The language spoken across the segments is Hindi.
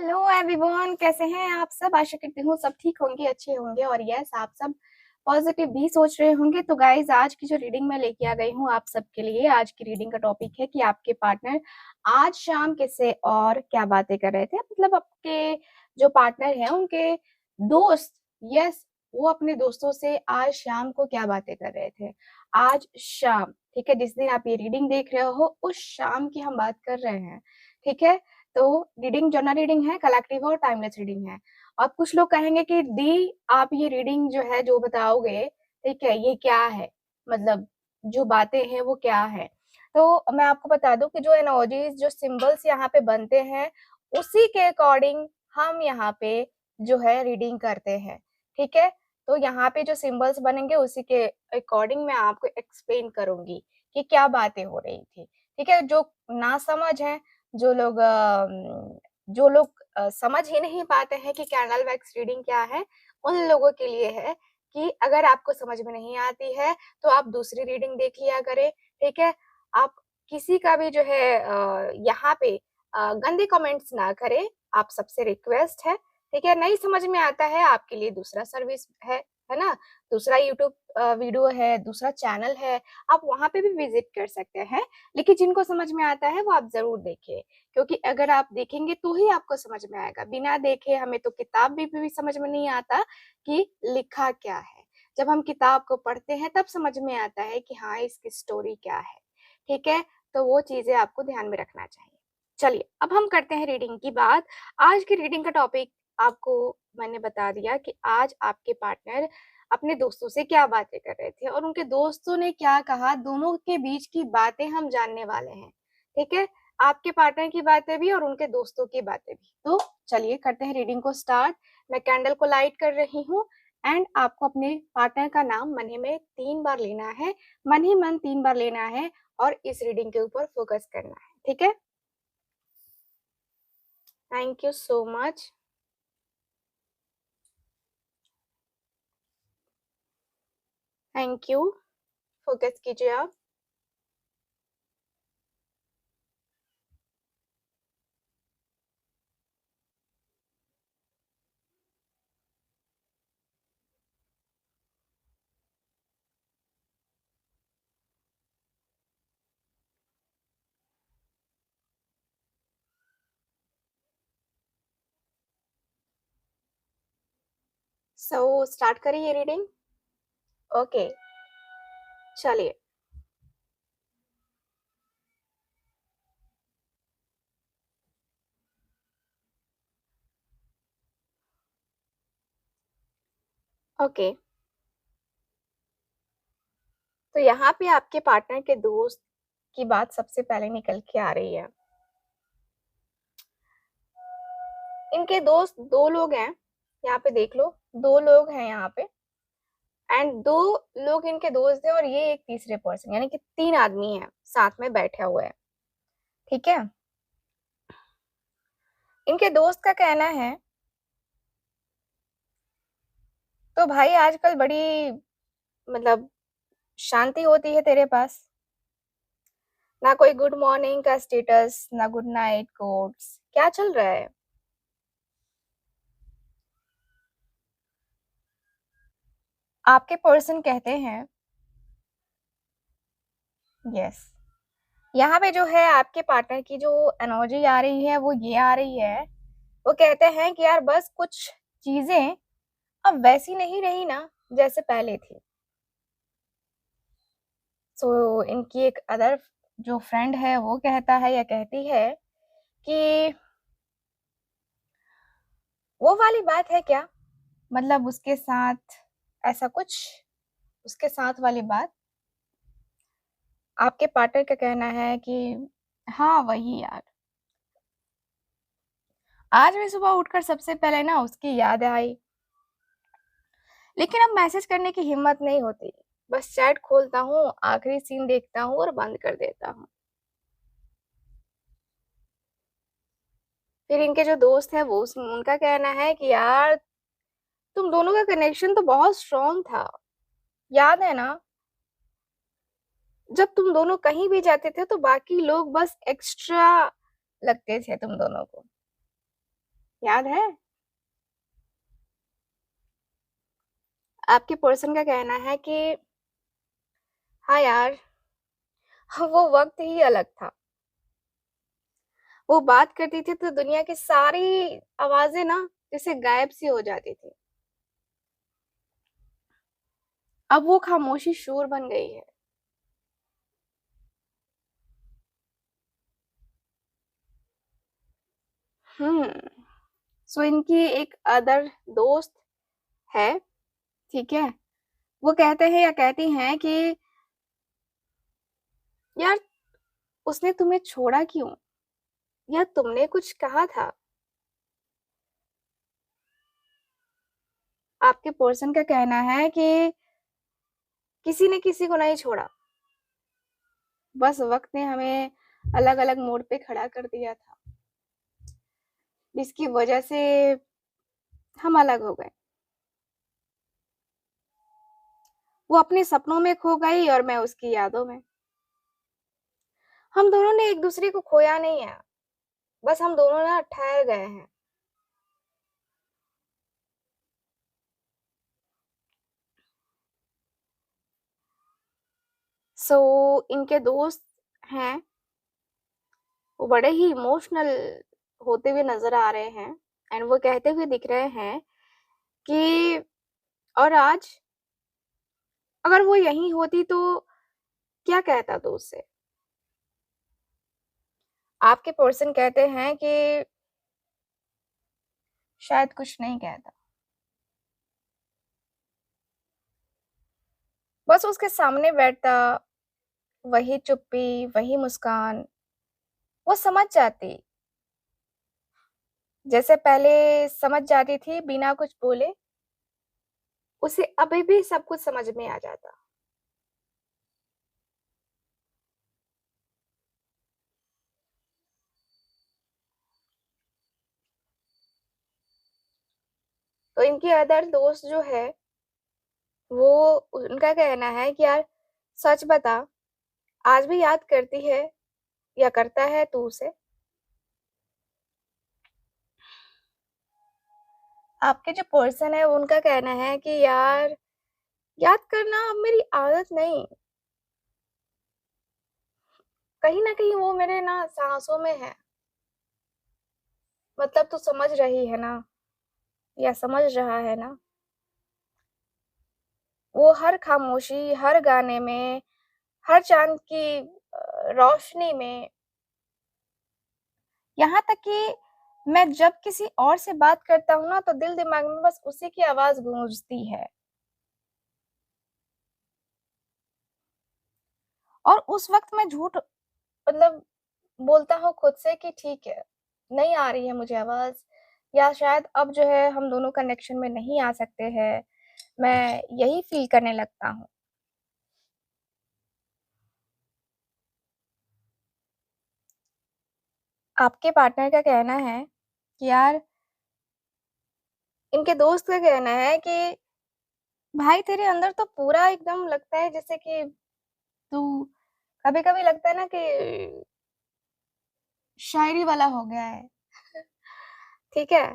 हेलो एवरीवन, कैसे हैं आप सब। आशा करती हूँ सब ठीक होंगे, अच्छे होंगे और यस आप सब पॉजिटिव भी सोच रहे होंगे। तो गाइज, आज की जो रीडिंग मैं लेके आ गई हूँ आप सबके लिए, आज की रीडिंग का टॉपिक है कि आपके पार्टनर आज शाम किससे और क्या बातें कर रहे थे। मतलब आपके जो पार्टनर हैं उनके दोस्त, यस, वो अपने दोस्तों से आज शाम को क्या बातें कर रहे थे। आज शाम, ठीक है, जिस दिन आप ये रीडिंग देख रहे हो उस शाम की हम बात कर रहे हैं, ठीक है। तो रीडिंग जनरल रीडिंग है, कलेक्टिव और टाइमलेस रीडिंग है। अब कुछ लोग कहेंगे कि दी आप ये रीडिंग जो है जो बताओगे, ठीक है, ये क्या है, मतलब जो बातें हैं वो क्या है। तो मैं आपको बता दूं कि जो एनर्जीज, जो सिंबल्स यहाँ पे बनते हैं उसी के अकॉर्डिंग हम यहाँ पे जो है रीडिंग करते हैं, ठीक है। तो यहाँ पे जो सिंबल्स बनेंगे उसी के अकॉर्डिंग मैं आपको एक्सप्लेन करूंगी कि क्या बातें हो रही थी, ठीक है। जो ना समझ है, जो लोग समझ ही नहीं पाते हैं कि कैंडल वैक्स रीडिंग क्या है, उन लोगों के लिए है कि अगर आपको समझ में नहीं आती है तो आप दूसरी रीडिंग देख लिया करें, ठीक है। आप किसी का भी जो है यहाँ पे गंदे कमेंट्स ना करें, आप सबसे रिक्वेस्ट है, ठीक है। नहीं समझ में आता है आपके लिए दूसरा सर्विस है ना, दूसरा यूट्यूब वीडियो है, दूसरा चैनल है, आप वहां पे भी विजिट कर सकते हैं। लेकिन जिनको समझ में आता है वो आप जरूर देखिए, क्योंकि अगर आप देखेंगे तो ही आपको समझ में आएगा। बिना देखे हमें तो किताब भी समझ में नहीं आता कि लिखा क्या है। जब हम किताब को पढ़ते हैं तब समझ में आता है कि हाँ इसकी स्टोरी क्या है, ठीक है। तो वो चीजें आपको ध्यान में रखना चाहिए। चलिए अब हम करते हैं रीडिंग की बात। आज की रीडिंग का टॉपिक आपको मैंने बता दिया कि आज आपके पार्टनर अपने दोस्तों से क्या बातें कर रहे थे और उनके दोस्तों ने क्या कहा, दोनों के बीच की बातें हम जानने वाले हैं, ठीक है। आपके पार्टनर की बातें भी और उनके दोस्तों की बातें भी। तो चलिए करते हैं रीडिंग को स्टार्ट। मैं कैंडल को लाइट कर रही हूँ एंड आपको अपने पार्टनर का नाम मन ही में 3 बार लेना है, मन ही मन 3 बार लेना है और इस रीडिंग के ऊपर फोकस करना है, ठीक है। Thank you so much. Thank you, focus कीजिए आप। सो स्टार्ट करिए रीडिंग। ओके, चलिए। ओके, तो यहाँ पे आपके पार्टनर के दोस्त की बात सबसे पहले निकल के आ रही है। इनके दोस्त 2 लोग हैं, यहाँ पे देख लो, 2 लोग हैं यहाँ पे एंड 2 लोग इनके दोस्त हैं और ये एक तीसरे पर्सन, यानी कि 3 आदमी हैं साथ में बैठे हुए हैं, ठीक है। इनके दोस्त का कहना है तो भाई आजकल बड़ी, मतलब शांति होती है तेरे पास, ना कोई गुड मॉर्निंग का स्टेटस, ना गुड नाइट कोट्स, क्या चल रहा है। आपके पर्सन कहते हैं यस, यहाँ पे जो है आपके पार्टनर की जो एनर्जी आ रही है वो ये आ रही है। वो कहते हैं कि यार बस कुछ चीजें अब वैसी नहीं रही ना जैसे पहले थी। सो इनकी एक अदर जो फ्रेंड है वो कहता है या कहती है कि वो वाली बात है क्या, मतलब उसके साथ ऐसा कुछ, उसके साथ वाली बात। आपके पार्टनर का कहना है कि हाँ वही यार, आज मैं सुबह उठकर सबसे पहले ना उसकी याद आई, लेकिन अब मैसेज करने की हिम्मत नहीं होती। बस चैट खोलता हूँ, आखिरी सीन देखता हूँ और बंद कर देता हूँ। फिर इनके जो दोस्त हैं वो उनका कहना है कि यार तुम दोनों का कनेक्शन तो बहुत स्ट्रांग था, याद है ना, जब तुम दोनों कहीं भी जाते थे तो बाकी लोग बस एक्स्ट्रा लगते थे तुम दोनों को। याद है? आपके पर्सन का कहना है कि हाँ यार, वो वक़्त ही अलग था। वो बात करती थी तो दुनिया की सारी आवाज़ें ना जैसे गायब-सी हो जाती थी। अब वो खामोशी शोर बन गई है। हुँ, सो इनकी एक अदर दोस्त है, ठीक है? वो कहते हैं या कहती हैं कि यार उसने तुम्हें छोड़ा क्यों? या तुमने कुछ कहा था? आपके पर्सन का कहना है कि किसी ने किसी को नहीं छोड़ा, बस वक़्त ने हमें अलग-अलग मोड़ पे खड़ा कर दिया था, जिसकी वजह से हम अलग हो गए। वो अपने सपनों में खो गई और मैं उसकी यादों में। हम दोनों ने एक-दूसरे को खोया नहीं है, बस हम दोनों ना ठहर गए हैं। सो इनके दोस्त हैं, वो बड़े ही इमोशनल होते हुए नज़र आ रहे हैं एंड वो कहते हुए दिख रहे हैं कि और आज अगर वो यहीं होती तो क्या कहता तू उससे? आपके पर्सन कहते हैं कि शायद कुछ नहीं कहता। बस उसके सामने बैठता, वही चुप्पी, वही मुस्कान, वो समझ जाती, जैसे पहले समझ जाती थी बिना कुछ बोले, उसे अभी भी सब कुछ समझ में आ जाता। तो इनकी अदर दोस्त जो है, वो उनका कहना है कि यार सच बता, आज भी याद करती है या करता है तू उसे? आपके जो पर्सन है उनका कहना है कि यार याद करना अब मेरी आदत नहीं, कहीं न कहीं वो मेरे ना साँसों में है। मतलब तू समझ रही है ना या समझ रहा है ना? वो हर खामोशी, हर गाने में, हर चाँद की रोशनी में, यहाँ तक कि मैं जब किसी और से बात करता हूँ ना, तो दिल-दिमाग में बस उसी की आवाज़ गूँजती है। और उस वक़्त मैं झूठ मतलब बोलता हूँ खुद से कि ठीक है, नहीं आ रही है मुझे आवाज़ या शायद अब जो है हम दोनों कनेक्शन में नहीं आ सकते हैं, मैं यही फ़ील करने लगता हूँ। आपके पार्टनर का कहना है कि यार इनके दोस्त का कहना है कि भाई तेरे अंदर तो पूरा एकदम लगता है जैसे कि तू कभी-कभी लगता है ना कि शायरी वाला हो गया है, ठीक है?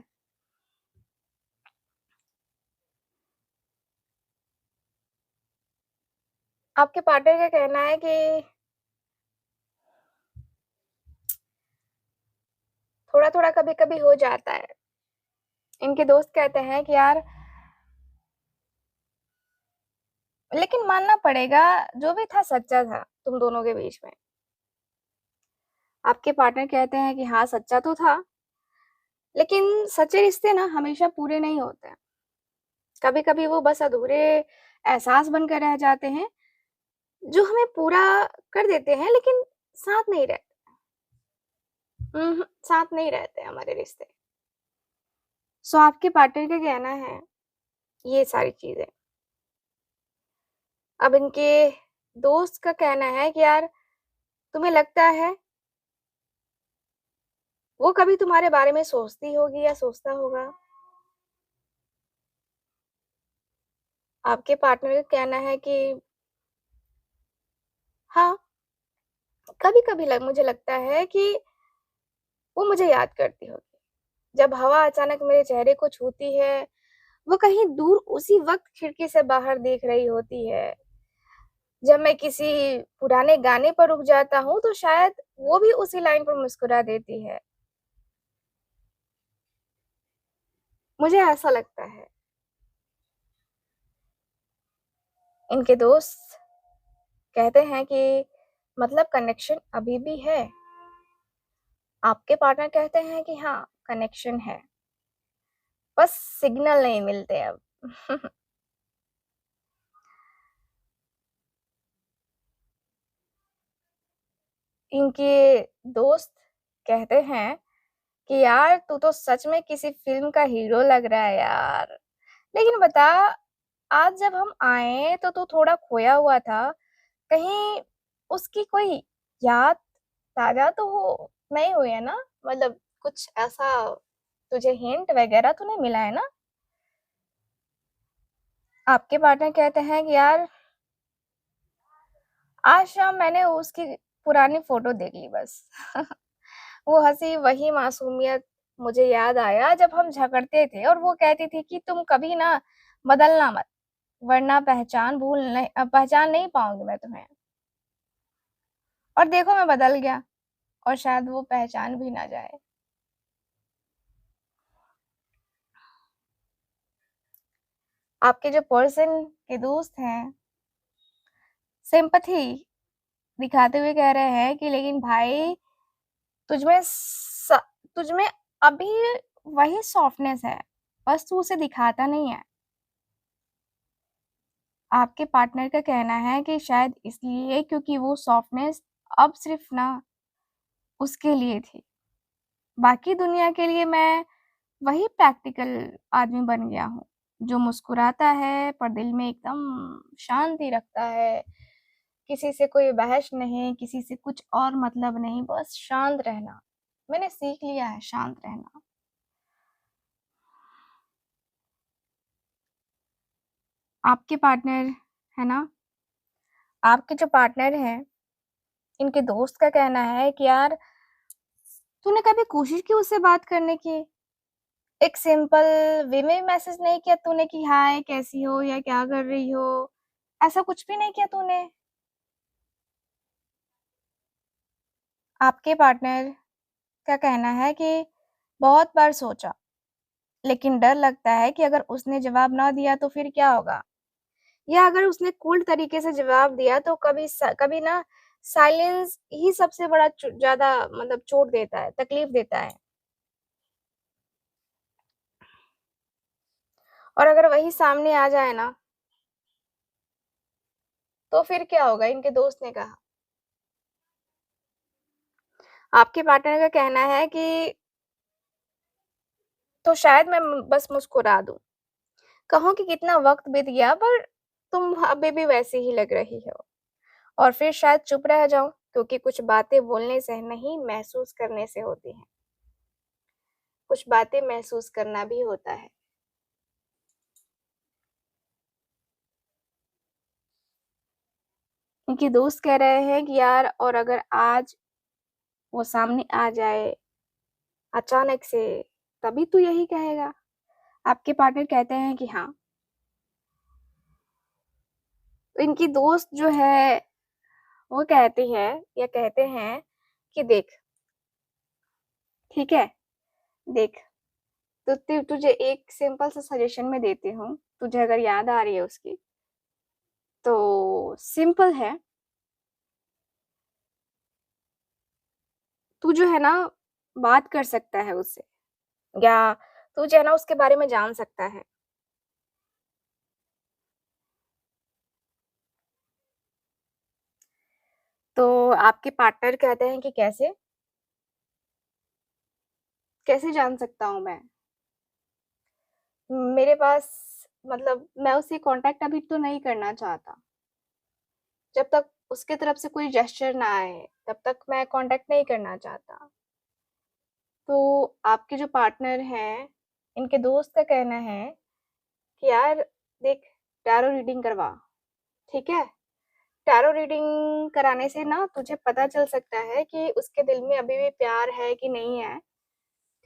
आपके पार्टनर का कहना है कि थोड़ा-थोड़ा कभी-कभी हो जाता है। इनके दोस्त कहते हैं कि यार लेकिन मानना पड़ेगा जो भी था सच्चा था तुम दोनों के बीच में। आपके पार्टनर कहते हैं कि हाँ, सच्चा तो था, लेकिन सच्चे रिश्ते ना हमेशा पूरे नहीं होते हैं। कभी-कभी वो बस अधूरे एहसास बनकर रह जाते हैं, जो हमें पूरा कर देते हैं लेकिन साथ नहीं रहते। साथ नहीं रहते हमारे रिश्ते। सो आपके पार्टनर का कहना है ये सारी चीज़ें। अब इनके दोस्त का कहना है कि यार तुम्हें लगता है वो कभी तुम्हारे बारे में सोचती होगी या सोचता होगा? आपके पार्टनर का कहना है कि हाँ, कभी-कभी मुझे लगता है कि वो मुझे याद करती होगी। जब हवा अचानक मेरे चेहरे को छूती है, वो कहीं दूर उसी वक्त खिड़की से बाहर देख रही होती है। जब मैं किसी पुराने गाने पर रुक जाता हूँ, तो शायद वो भी उसी लाइन पर मुस्कुरा देती है। मुझे ऐसा लगता है। इनके दोस्त कहते हैं कि मतलब कनेक्शन अभी भी है। आपके पार्टनर कहते हैं कि हाँ, कनेक्शन है, बस सिग्नल नहीं मिलते अब। इनके दोस्त कहते हैं कि यार तू तो सच में किसी फिल्म का हीरो लग रहा है यार। लेकिन बता, आज जब हम आए तो तू थोड़ा खोया हुआ था। कहीं उसकी कोई याद ताजा तो हो नहीं हुई है ना? मतलब कुछ ऐसा तुझे हिंट वगैरह तो नहीं मिला है ना? आपके पार्टनर कहते हैं कि यार आज शाम मैंने उसकी पुरानी फोटो देख ली बस। वो हंसी, वही मासूमियत मुझे याद आया जब हम झगड़ते थे और वो कहती थी कि तुम कभी ना बदलना मत, वरना पहचान नहीं पाऊंगी मैं तुम्हें। और देखो मैं बदल गया, और शायद वो पहचान भी ना जाए। आपके जो पर्सन के दोस्त हैं, सिंपथी दिखाते हुए कह रहे हैं कि लेकिन भाई, तुझमें स... तुझमें अभी वही सॉफ्टनेस है, बस तू उसे दिखाता नहीं है। आपके पार्टनर का कहना है कि शायद इसलिए क्योंकि वो सॉफ्टनेस अब सिर्फ ना उसके लिए थी, बाकी दुनिया के लिए मैं वही प्रैक्टिकल आदमी बन गया हूँ, जो मुस्कुराता है पर दिल में एकदम शांति रखता है। किसी से कोई बहस नहीं, किसी से कुछ और मतलब नहीं, बस शांत रहना। मैंने सीख लिया है शांत रहना। आपके पार्टनर है ना, आपके जो पार्टनर हैं, इनके दोस्त का कहना है कि यार तूने कभी कोशिश की उससे बात करने की? एक सिंपल वे में मैसेज नहीं किया तूने कि हाय कैसी हो या क्या कर रही हो? ऐसा कुछ भी नहीं किया तूने? आपके पार्टनर का कहना है कि बहुत बार सोचा, लेकिन डर लगता है कि अगर उसने जवाब ना दिया तो फिर क्या होगा, या अगर उसने कूल तरीके से जवाब दिया तो कभी ना साइलेंस ही सबसे बड़ा ज्यादा मतलब चोट देता है, तकलीफ देता है। और अगर वही सामने आ जाए ना, तो फिर क्या होगा? इनके दोस्त ने कहा। आपके पार्टनर का कहना है कि तो शायद मैं बस मुस्कुरा दूं, कहूं कि कितना वक्त बीत गया पर तुम अभी भी वैसी ही लग रही हो, और फिर शायद चुप रह जाऊं, क्योंकि कुछ बातें बोलने से नहीं, महसूस करने से होती हैं। कुछ बातें महसूस करना भी होता है। क्योंकि दोस्त कह रहे हैं कि यार, और अगर आज वो सामने आ जाए अचानक से, तभी तू यही कहेगा? आपके पार्टनर कहते हैं कि हाँ। तो इनकी दोस्त जो है वो कहती है या कहते हैं कि देख, ठीक है, देख, तो तुझे एक सिंपल सा सजेशन में देती हूँ, तुझे अगर याद आ रही है उसकी, तो सिंपल है। तू जो है ना, बात कर सकता है उससे, या तू जो है ना उसके बारे में जान सकता है। तो आपके पार्टनर कहते हैं कि कैसे कैसे जान सकता हूँ मैं? मेरे पास मतलब मैं उससे कांटेक्ट अभी तो नहीं करना चाहता। जब तक उसके तरफ से कोई जेस्चर ना आए, तब तक मैं कांटेक्ट नहीं करना चाहता। तो आपके जो पार्टनर हैं, इनके दोस्त का कहना है कि यार देख, टैरो रीडिंग करवा, ठीक है? टैरो रीडिंग कराने से ना तुझे पता चल सकता है कि उसके दिल में अभी भी प्यार है कि नहीं है।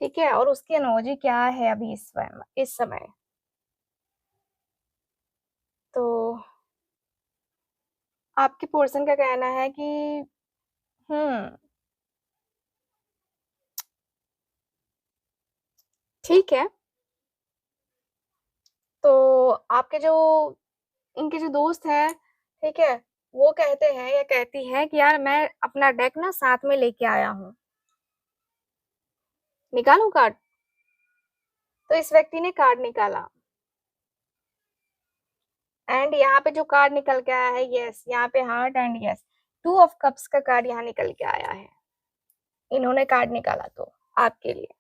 ठीक है, और उसकी इमोजी क्या है अभी इस समय। तो आपके पर्सन का कहना है कि ठीक है। तो आपके जो इनके जो दोस्त हैं, ठीक है, वो कहते हैं या कहती है कि यार मैं अपना डेक ना साथ में लेके आया हूँ, निकालूं कार्ड। तो इस व्यक्ति ने कार्ड निकाला, एंड यहाँ पे जो कार्ड निकल के आया है, यस, यहाँ पे heart and yes, 2 of cups का कार्ड यहाँ निकल के आया है। इन्होंने कार्ड निकाला तो आपके लिए।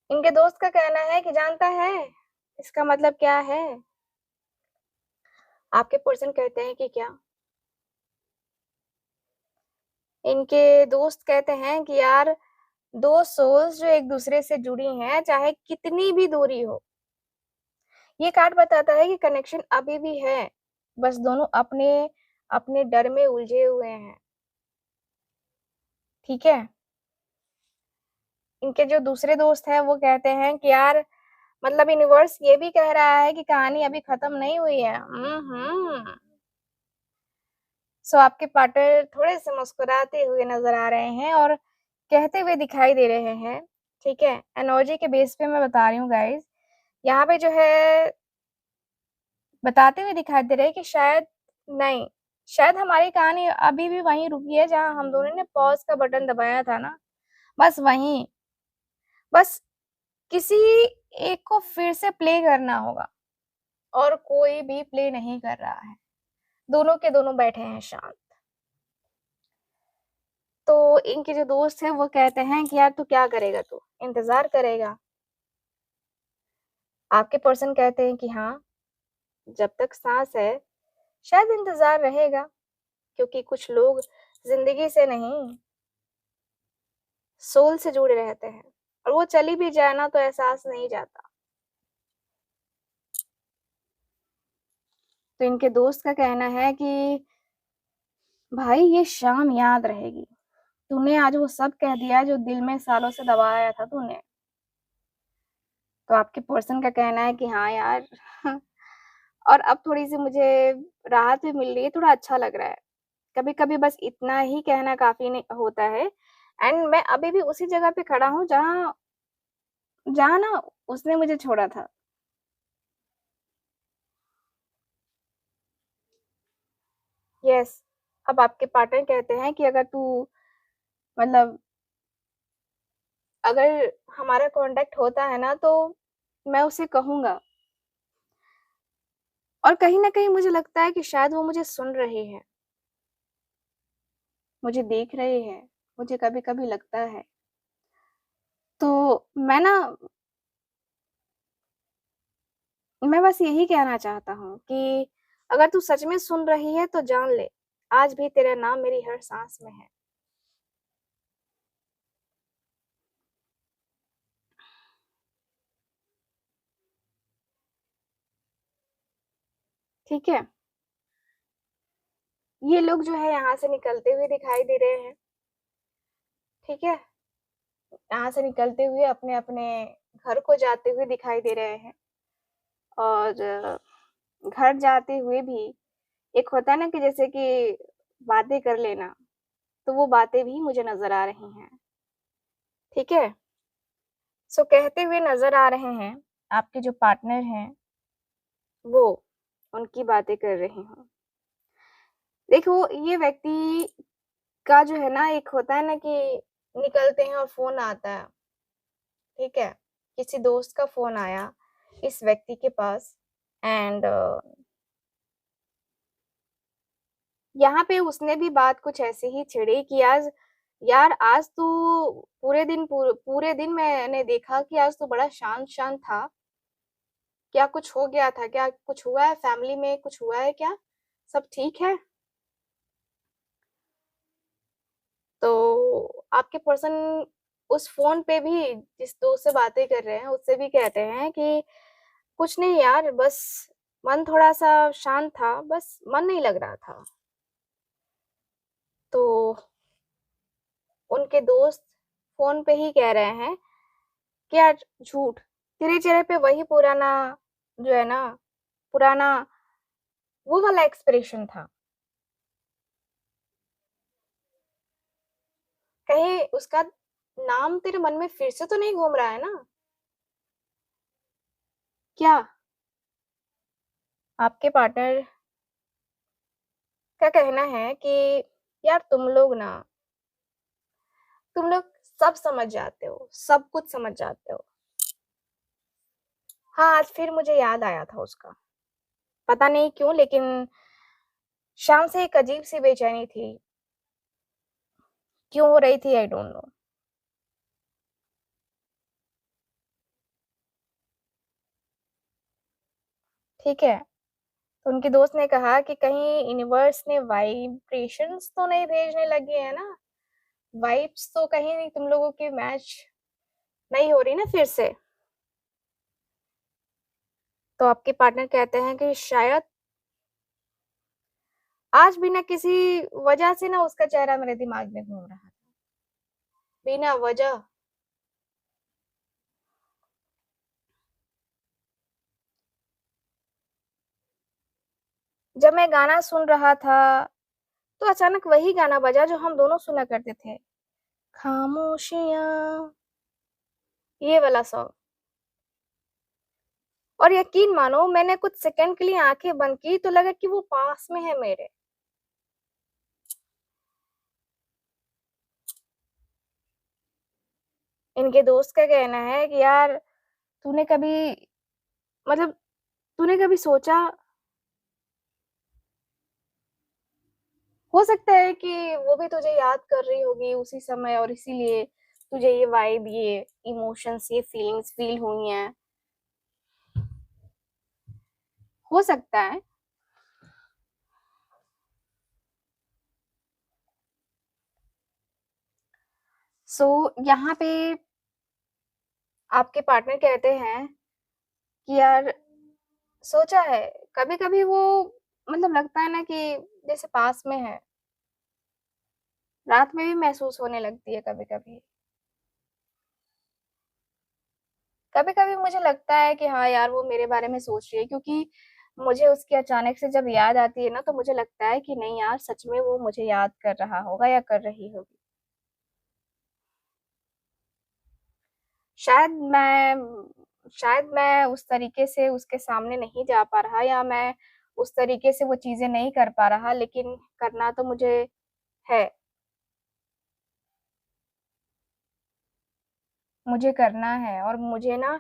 इनके दोस्त का कहना है कि जानता है इसका मतलब क्या है। आपके पर्सन कहते हैं कि क्या। इनके दोस्त कहते हैं कि यार, दो सोल्स जो एक दूसरे से जुड़ी हैं, चाहे कितनी भी दूरी हो, ये कार्ड बताता है कि कनेक्शन अभी भी है, बस दोनों अपने अपने डर में उलझे हुए हैं। ठीक है। इनके जो दूसरे दोस्त हैं वो कहते हैं कि यार, मतलब यूनिवर्स ये भी कह रहा है कि कहानी अभी खत्म नहीं हुई है। सो आपके पार्टनर थोड़े से मुस्कुराते हुए नजर आ रहे हैं और कहते हुए दिखाई दे रहे हैं। ठीक है, एनर्जी के बेस पे मैं बता रही हूँ गाइस, यहाँ पे जो है बताते हुए दिखाई दे रहे हैं कि शायद नहीं, शायद हमारी कहानी अभी भी वहीं रुकी है जहां हम दोनों ने पॉज का बटन दबाया था ना, बस वहीं, बस किसी एक को फिर से प्ले करना होगा, और कोई भी प्ले नहीं कर रहा है, दोनों के दोनों बैठे हैं शांत। तो इनके जो दोस्त हैं वो कहते हैं कि यार तू क्या करेगा, तू इंतजार करेगा। आपके पर्सन कहते हैं कि हाँ, जब तक सांस है शायद इंतजार रहेगा, क्योंकि कुछ लोग जिंदगी से नहीं, सोल से जुड़े रहते हैं, और वो चली भी जाए ना तो एहसास नहीं जाता। तो इनके दोस्त का कहना है कि भाई ये शाम याद रहेगी, तूने आज वो सब कह दिया जो दिल में सालों से दबाया था तूने। तो आपके पर्सन का कहना है कि हाँ यार और अब थोड़ी सी मुझे राहत भी मिल रही है, थोड़ा अच्छा लग रहा है। कभी कभी बस इतना ही कहना काफी नहीं होता है, एंड मैं अभी भी उसी जगह पे खड़ा हूँ जहाँ जहाँ ना उसने मुझे छोड़ा था। यस। अब आपके पार्टनर कहते हैं कि अगर तू, मतलब अगर हमारा कांटेक्ट होता है ना तो मैं उसे कहूंगा, और कहीं ना कहीं मुझे लगता है कि शायद वो मुझे सुन रही है, मुझे देख रही है, मुझे कभी कभी लगता है। तो मैं ना, मैं बस यही कहना चाहता हूँ कि अगर तू सच में सुन रही है तो जान ले, आज भी तेरा नाम मेरी हर सांस में है। ठीक है। ये लोग जो है यहाँ से निकलते हुए दिखाई दे रहे हैं। ठीक है, यहाँ से निकलते हुए अपने अपने घर को जाते हुए दिखाई दे रहे हैं। और घर जाते हुए भी एक होता है ना कि जैसे कि बातें कर लेना, तो वो बातें भी मुझे नजर आ रही हैं। ठीक है। सो कहते हुए नजर आ रहे हैं, आपके जो पार्टनर हैं वो उनकी बातें कर रही हूँ। देखो, ये व्यक्ति का जो है ना, एक होता है ना कि निकलते हैं और फोन आता है। ठीक है, किसी दोस्त का फोन आया इस व्यक्ति के पास, एंड यहाँ पे उसने भी बात कुछ ऐसे ही छिड़ी कि आज, यार आज तू पूरे दिन मैंने देखा कि आज तू बड़ा शांत शांत था, क्या कुछ हो गया था, क्या कुछ हुआ है फैमिली में, कुछ हुआ है क्या, सब ठीक है। तो आपके पर्सन उस फोन पे भी जिस दोस्त से बातें कर रहे हैं उससे भी कहते हैं कि कुछ नहीं यार, बस मन थोड़ा सा शांत था, बस मन नहीं लग रहा था। तो उनके दोस्त फ़ोन पे ही कह रहे हैं कि यार झूठ, तेरे चेहरे पे वही पुराना जो है ना, पुराना वो वाला एक्सप्रेशन था। कहीं उसका नाम तेरे मन में फिर से तो नहीं घूम रहा है ना? क्या आपके पार्टनर का कहना है कि यार तुम लोग सब समझ जाते हो, सब कुछ समझ जाते हो। हाँ, आज फिर मुझे याद आया था उसका। पता नहीं क्यों लेकिन शाम से एक अजीब-सी बेचैनी थी। क्यों हो रही थी आई डोंट नो। ठीक है? तो उनके दोस्त ने कहा कि कहीं यूनिवर्स ने वाइब्रेशंस तो नहीं भेजने लगी है ना? वाइब्स तो कहीं नहीं तुम लोगों की मैच नहीं हो रही ना फिर से। तो आपके पार्टनर कहते हैं कि शायद आज बिना किसी वजह से ना उसका चेहरा मेरे दिमाग में घूम रहा था। बिना वजह। जब मैं गाना सुन रहा था, तो अचानक वही गाना बजा जो हम दोनों सुना करते थे। खामोशियाँ, ये वाला सॉन्ग। और यकीन मानो मैंने कुछ सेकंड के लिए आँखें बंद की तो लगा कि वो पास में है मेरे। इनके दोस्त का कहना है कि यार तूने कभी मतलब तूने कभी सोचा हो सकता है कि वो भी तुझे याद कर रही होगी उसी समय और इसीलिए तुझे ये वाइब, ये इमोशंस, ये फीलिंग्स फील हुई हैं। हो सकता है। सो यहाँ पे आपके पार्टनर कहते हैं कि यार सोचा है, कभी-कभी वो मतलब लगता है ना कि जैसे पास में है, रात में भी महसूस होने लगती है कभी-कभी। कभी-कभी मुझे लगता है कि हाँ यार, वो मेरे बारे में सोच रही है क्योंकि मुझे उसकी अचानक से जब याद आती है ना, तो मुझे लगता है कि नहीं यार, सच में वो मुझे याद कर रहा होगा या कर रही होगी। शायद मैं उस तरीके से उसके सामने नहीं जा पा रहा या मैं उस तरीके से वो चीज़ें नहीं कर पा रहा, लेकिन करना तो मुझे है। मुझे करना है और मुझे ना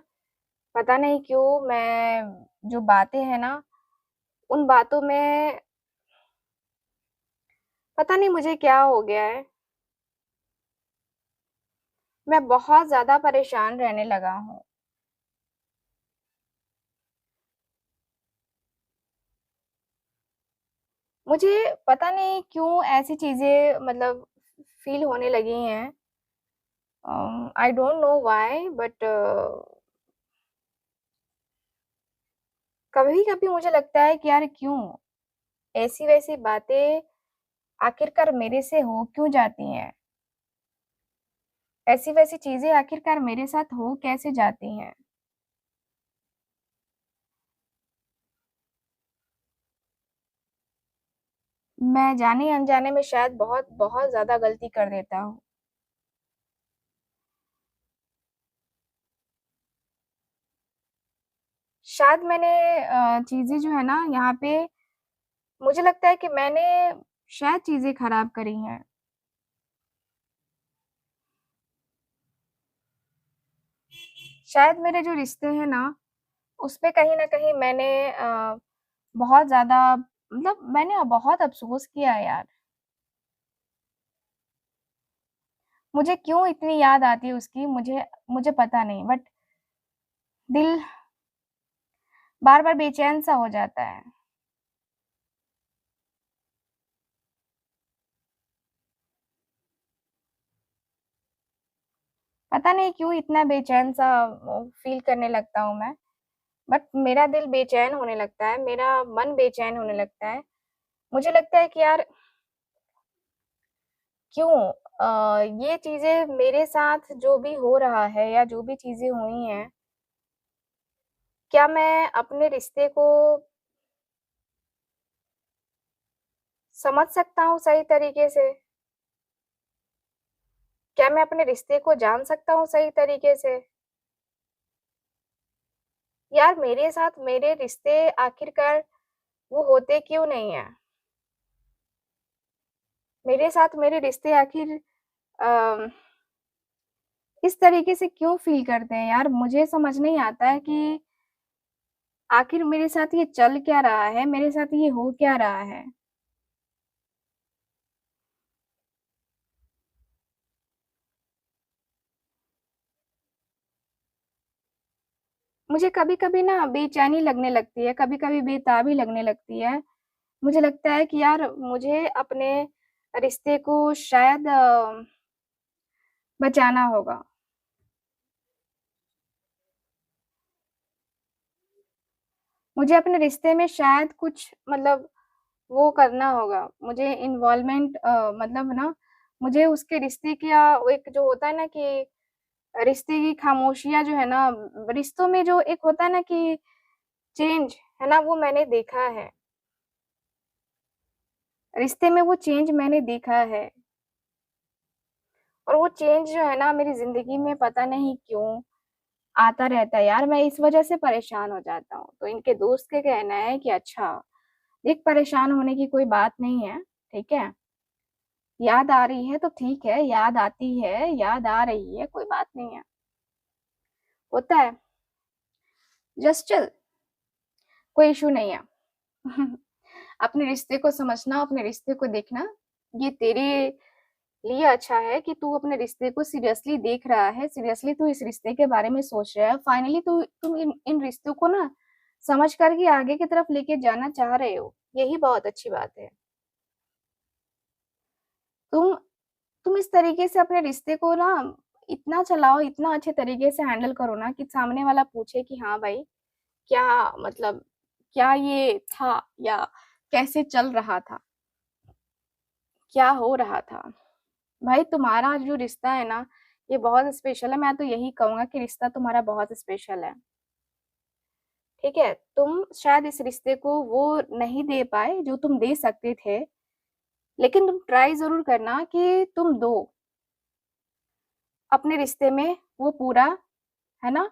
पता नहीं क्यों मैं जो बातें हैं ना, उन बातों में पता नहीं मुझे क्या हो गया है, मैं बहुत ज़्यादा परेशान रहने लगा हूँ। मुझे पता नहीं क्यों ऐसी चीज़ें मतलब फ़ील होने लगी हैं। I don't know why but कभी-कभी मुझे लगता है कि यार क्यों? ऐसी-वैसी बातें आखिरकार मेरे से हो क्यों जाती हैं? ऐसी-वैसी चीज़ें आखिरकार मेरे साथ हो कैसे जाती हैं? मैं जाने-अनजाने में शायद बहुत ज़्यादा गलती कर देता हूँ। शायद मैंने चीज़ें जो है ना यहाँ पे मुझे लगता है कि मैंने शायद चीज़ें खराब करी हैं। शायद मेरे जो रिश्ते हैं ना, उसपे कहीं न कहीं मैंने बहुत ज़्यादा मतलब मैंने बहुत अफ़सोस किया है यार। मुझे क्यों इतनी याद आती है उसकी मुझे मुझे पता नहीं बट दिल बार-बार बेचैन-सा हो जाता है। पता नहीं क्यों इतना बेचैन-सा फ़ील करने लगता हूँ मैं, बट मेरा दिल बेचैन होने लगता है, मेरा मन बेचैन होने लगता है। मुझे लगता है कि यार क्यों? ये चीज़ें मेरे साथ जो भी हो रहा है या जो भी चीज़ें हुई हैं, क्या मैं अपने रिश्ते को समझ सकता हूँ सही तरीके से? क्या मैं अपने रिश्ते को जान सकता हूँ सही तरीके से? यार मेरे साथ मेरे रिश्ते आखिरकार वो होते क्यों नहीं हैं? मेरे साथ मेरे रिश्ते आखिर अ, इस तरीके से क्यों फ़ील करते हैं यार? मुझे समझ नहीं आता है कि आखिर मेरे साथ ये चल क्या रहा है? मेरे साथ ये हो क्या रहा है? मुझे कभी-कभी ना बेचैनी लगने लगती है, कभी-कभी बेताबी लगने लगती है। मुझे लगता है कि यार मुझे अपने रिश्ते को शायद बचाना होगा। मुझे अपने रिश्ते में शायद कुछ मतलब वो करना होगा। मुझे इन्वॉल्वमेंट मतलब ना मुझे उसके रिश्ते का वो एक जो होता है ना कि रिश्ते की खामोशियाँ जो है ना, रिश्तों में जो एक होता है ना कि चेंज, है ना? वो मैंने देखा है। रिश्ते में वो चेंज मैंने देखा है और वो चेंज जो है ना मेरी ज़िंदगी में पता नहीं क्यों आता रहता है यार, मैं इस वज़ह से परेशान हो जाता हूँ। तो इनके दोस्त का कहना है कि अच्छा, देख परेशान होने की कोई बात नहीं है, ठीक है? याद आ रही है तो ठीक है, याद आती है, याद आ रही है, कोई बात नहीं है। होता है, जस्ट चिल, कोई इश्यू नहीं है। अपने रिश्ते को समझना, अपने रिश्ते को देखना, ये तेरे लिए अच्छा है कि तू अपने रिश्ते को सीरियसली देख रहा है, सीरियसली तू इस रिश्ते के बारे में सोच रहा है। फाइनली तुम इन इन रिश्तों को ना समझ कर के आगे की तरफ लेके जाना चाह रहे हो, यही बहुत अच्छी बात है। तुम तुम इस तरीके से अपने रिश्ते को ना इतना चलाओ, इतना अच्छे तरीके से हैंडल करो ना कि सामने वाला पूछे कि हाँ भाई, क्या मतलब क्या ये था या कैसे चल रहा था? क्या हो रहा था? भाई तुम्हारा जो रिश्ता है ना, ये बहुत स्पेशल है। मैं तो यही कहूँगा कि रिश्ता तुम्हारा बहुत स्पेशल है, ठीक है? तुम शायद इस रिश्ते को वो नहीं दे पाए जो तुम दे सकते थे, लेकिन तुम ट्राई ज़रूर करना कि तुम दो, अपने रिश्ते में वो पूरा, है ना?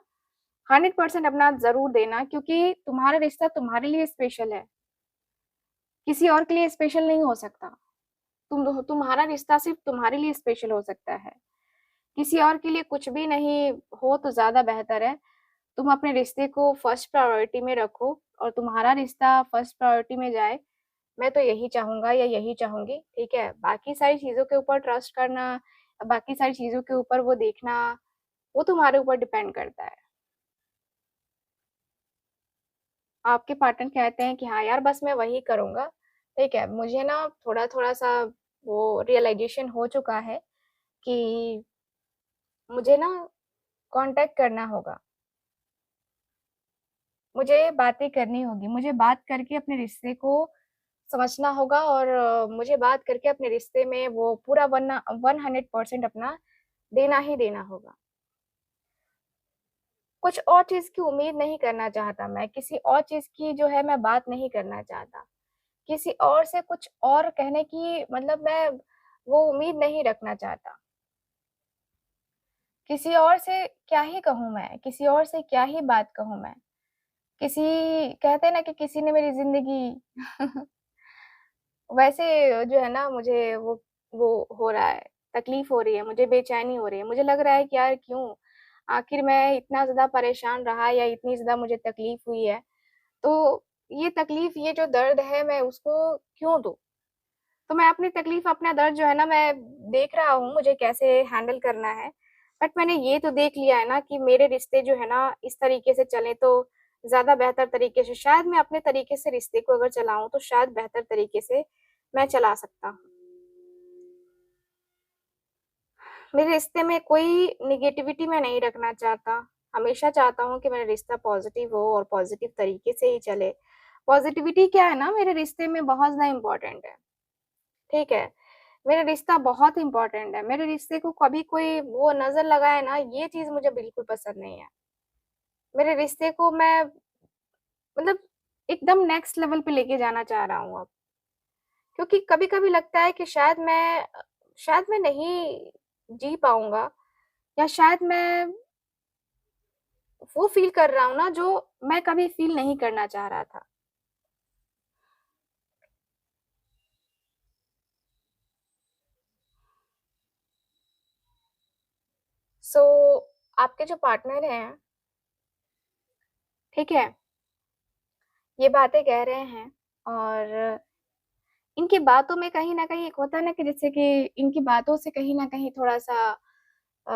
100% अपना ज़रूर देना क्योंकि तुम्हारा रिश्ता तुम्हारे लिए स्पेशल है, किसी और के लिए स्पेशल नहीं हो सकता। तुम्हारा रिश्ता सिर्फ़ तुम्हारे लिए स्पेशल हो सकता है, किसी और के लिए कुछ भी नहीं हो तो ज़्यादा बेहतर है। तुम अपने रिश्ते को फर्स्ट प्रायोरिटी में रखो और तुम्हारा रिश्ता फर्स्ट प्रायोरिटी में जाए, मैं तो यही चाहूँगा या यही चाहूँगी, ठीक है? बाकी सारी चीज़ों के ऊपर ट्रस्ट करना, बाकी सारी चीज़ों के ऊपर वो देखना, वो तुम्हारे ऊपर डिपेंड करता है। आपके पार्टनर कहते हैं कि हाँ यार, बस मैं वही करूँगा, ठीक है? मुझे ना थोड़ा-थोड़ा सा वो रियलाइज़ेशन हो चुका है कि मुझे ना कॉन्टैक्ट करना होगा। मुझे बातें करनी होगी, मुझे बात करके अपने रिश्ते को समझना होगा और मुझे बात करके अपने रिश्ते में वो पूरा 100% अपना देना ही देना होगा। कुछ और चीज़ की उम्मीद नहीं करना चाहता मैं, किसी और चीज़ की जो है मैं बात नहीं करना चाहता। किसी और से कुछ और कहने की मतलब मैं वो उम्मीद नहीं रखना चाहता। किसी और से क्या ही कहूँ मैं, किसी और से क्या ही बात कहूँ मैं। किसी कहते हैं ना कि किसी ने मेरी ज़िंदगी वैसे जो है ना मुझे वो हो रहा है, तकलीफ़ हो रही है, मुझे बेचैनी हो रही है। मुझे लग रहा है कि यार क्यों? आखिर मैं इतना ज़्यादा परेशान रहा या इतनी ज़्यादा मुझे तकलीफ़ हुई है, तो ये तकलीफ़, ये जो दर्द है मैं उसको क्यों दूँ? तो मैं अपनी तकलीफ़, अपना दर्द जो है ना मैं देख रहा हूँ मुझे कैसे हैंडल करना है। बट मैंने ये तो देख लिया है ना कि मेरे रिश्ते जो है ना इस तरीके से चलें तो ज़्यादा बेहतर तरीके से, शायद मैं अपने तरीके से रिश्ते को अगर चलाऊँ तो शायद बेहतर तरीके से मैं चला सकता हूँ। मेरे रिश्ते में कोई नेगेटिविटी मैं नहीं रखना चाहता। हमेशा चाहता हूँ कि मेरा रिश्ता पॉज़िटिव हो और पॉज़िटिव तरीके से ही चले। पॉज़िटिविटी क्या है ना मेरे रिश्ते में बहुत ज़्यादा इम्पोर्टेंट है, ठीक है? मेरा रिश्ता बहुत इम्पोर्टेंट है, मेरे रिश्ते को कभी कोई वो नज़र लगाए ना, ये चीज़ मुझे बिल्कुल पसंद नहीं है। मेरे रिश्ते को मैं मतलब एकदम नेक्स्ट लेवल पे लेके जाना चाह रहा हूँ अब। क्योंकि कभी-कभी लगता है कि शायद मैं नहीं जी पाऊँगा, या शायद मैं वो फ़ील कर रहा हूँ ना जो मैं कभी फ़ील नहीं करना चाह रहा था। सो आपके जो पार्टनर हैं, ठीक है? ये बातें कह रहे हैं, और इनकी बातों में कहीं न कहीं एक होता है ना कि जैसे कि इनकी बातों से कहीं न कहीं थोड़ा-सा अ,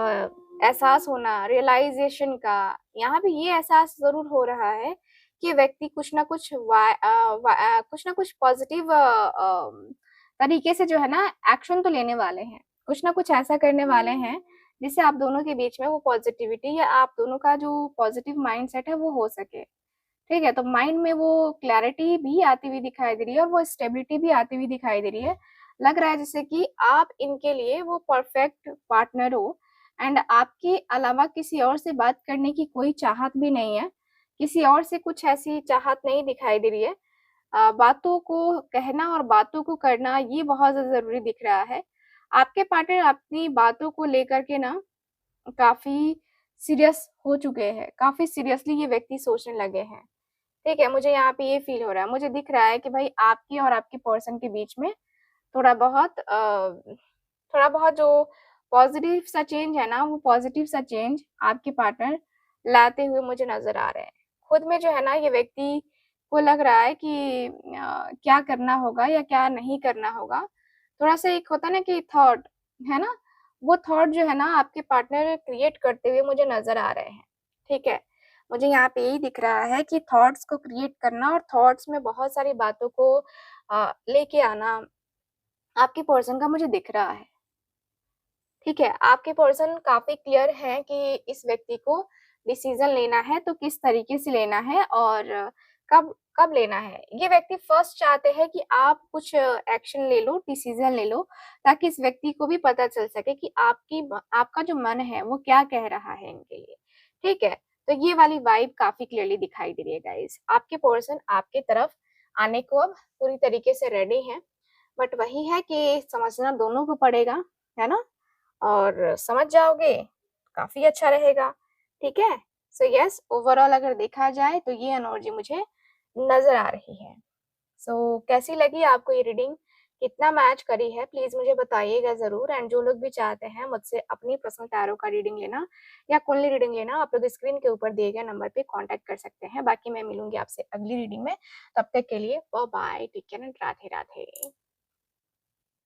एहसास होना, रियलाइज़ेशन का, यहाँ पे ये एहसास ज़रूर हो रहा है कि व्यक्ति कुछ न कुछ पॉज़िटिव तरीके से जो है ना एक्शन तो लेने वाले हैं। कुछ न कुछ ऐसा करने वाले हैं, जिससे आप दोनों के बीच में वो पॉज़िटिविटी, या आप दोनों का जो पॉज़िटिव माइंडसेट है वो हो सके। ठीक है? तो माइंड में वो क्लैरिटी भी आती हुई दिखाई दे रही है, और वो स्टेबिलिटी भी आती हुई दिखाई दे रही है। लग रहा है जैसे कि आप इनके लिए वो परफेक्ट पार्टनर हो, एंड आपके अलावा किसी और से बात करने की कोई चाहत भी नहीं है। किसी और से कुछ ऐसी चाहत नहीं दिखाई दे रही है। बातों को कहना और बातों को करना ये बहुत ज़्यादा ज़रूरी दिख रहा है। आपके पार्टनर अपनी बातों को लेकर के ना काफ़ी सीरियस हो चुके हैं, काफ़ी सीरियसली ये व्यक्ति सोचने लगे हैं। ठीक है, मुझे यहाँ पे ये फ़ील हो रहा है। मुझे दिख रहा है कि भाई आपकी और आपके पर्सन के बीच में थोड़ा बहुत जो पॉज़िटिव सा चेंज है ना, वो पॉज़िटिव सा चेंज आपके पार्टनर लाते हुए मुझे नज़र आ रहे हैं। खुद में जो है ना, ये व्यक्ति को लग रहा है कि क्या करना होगा या क्या नहीं करना होगा। थोड़ा-सा एक होता है ना कि थॉट, है ना? वो थॉट जो है ना, आपके पार्टनर क्रिएट करते हुए मुझे नज़र आ रहे हैं। ठीक है? मुझे यहाँ पे यही दिख रहा है कि थॉट्स को क्रिएट करना, और थॉट्स में बहुत सारी बातों को लेके आना आपके पर्सन का मुझे दिख रहा है। ठीक है, आपके पर्सन काफ़ी क्लियर हैं कि इस व्यक्ति को डिसीज़न लेना है तो किस तरीके से लेना है, और कब कब लेना है। ये व्यक्ति फर्स्ट चाहते हैं कि आप कुछ एक्शन ले लो, डिसीज़न ले लो, ताकि इस व्यक्ति को भी पता चल सके कि आपका जो मन है वो क्या कह रहा है इनके लिए। ठीक है? तो ये वाली वाइब काफ़ी क्लियरली दिखाई दे रही है गाइज़। आपके पर्सन आपकी तरफ आने को अब पूरी तरीके से रेडी हैं, बट वही है कि समझना दोनों को पड़ेगा, है ना? और समझ जाओगे, काफ़ी अच्छा रहेगा, ठीक है? सो येस, ओवरऑल अगर देखा जाए तो ये एनर्जी मुझे नज़र आ रही है। सो कैसी लगी आपको ये रीडिंग? कितना मैच करी है? प्लीज़ मुझे बताइएगा ज़रूर, एंड जो लोग भी चाहते हैं मुझसे अपनी पर्सनल टैरो का रीडिंग लेना या कुंडली रीडिंग लेना, आप लोग स्क्रीन के ऊपर दिए गए नंबर पे कॉन्टैक्ट कर सकते हैं। बाकी मैं मिलूँगी आपसे अगली रीडिंग में, तब तक के लिए bye bye, take care and Radhe Radhe.